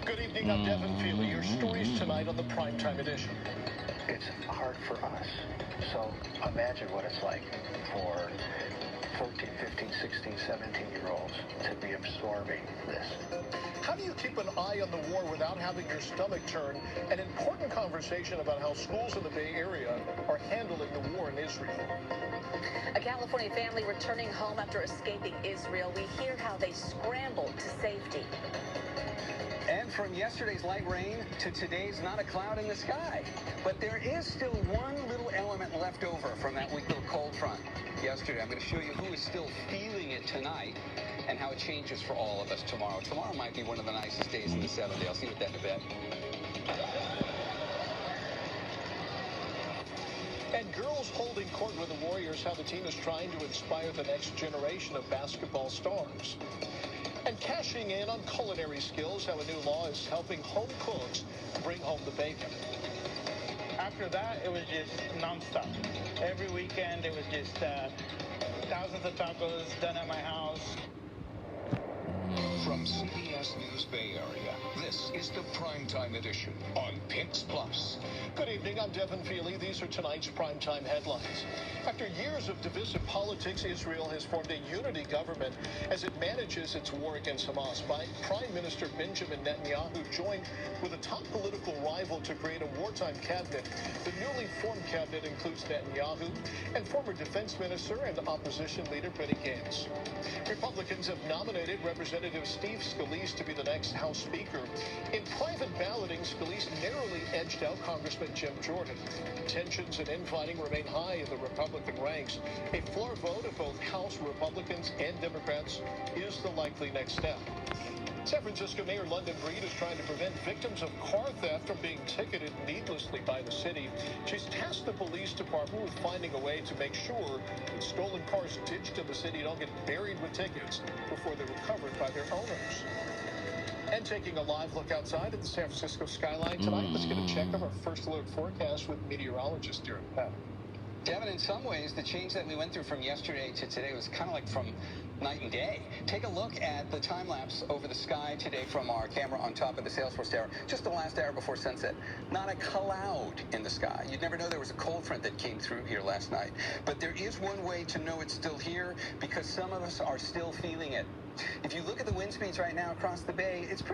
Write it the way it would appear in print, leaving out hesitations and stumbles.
Good evening, I'm Devin Feely. Your stories tonight on the Primetime Edition. It's hard for us. So imagine what it's like for 14, 15, 16, 17-year-olds to be absorbing this. How do you keep an eye on the war without having your stomach turn? An important conversation about how schools in the Bay Area are handling the war in Israel. A California family returning home after escaping Israel. We hear how they scrambled to safety. And from yesterday's light rain to today's not a cloud in the sky. But there is still one little element left over from that weak little cold front yesterday. I'm going to show you who is still feeling it tonight and how it changes for all of us tomorrow. Tomorrow might be one of the nicest days in the 7-day. I'll see you with that in a bit. And girls holding court with the Warriors, how the team is trying to inspire the next generation of basketball stars. And cashing in on culinary skills, how a new law is helping home cooks bring home the bacon. After that, it was just nonstop. Every weekend, it was just thousands of tacos done at my house. From CBS News Bay Area, this is the Primetime Edition on PIX Plus. Good evening, I'm Devin Feely. These are tonight's Primetime headlines. After years of divisive politics, Israel has formed a unity government as it manages its war against Hamas. Prime Minister Benjamin Netanyahu joined with a top political rival to create a wartime cabinet. The newly formed cabinet includes Netanyahu and former defense minister and opposition leader Benny Gantz. Republicans have nominated Representative Steve Scalise to be the next House Speaker. In private balloting, Scalise narrowly edged out Congressman Jim Jordan. Tensions and infighting remain high in the Republican ranks. A floor vote of both House Republicans and Democrats is the likely next step. San Francisco Mayor London Breed is trying to prevent victims of car theft from being ticketed needlessly by the city. She's tasked the police department with finding a way to make sure that stolen cars ditched in the city don't get buried with tickets before they're recovered by their owners. And taking a live look outside at the San Francisco skyline tonight, let's get a check of our first alert forecast with meteorologist Darren Peck. Devin, in some ways, the change that we went through from yesterday to today was kind of like from night and day. Take a look at the time lapse over the sky today from our camera on top of the Salesforce Tower, just the last hour before sunset. Not a cloud in the sky. You'd never know there was a cold front that came through here last night. But there is one way to know it's still here, because some of us are still feeling it. If you look at the wind speeds right now across the bay, it's pretty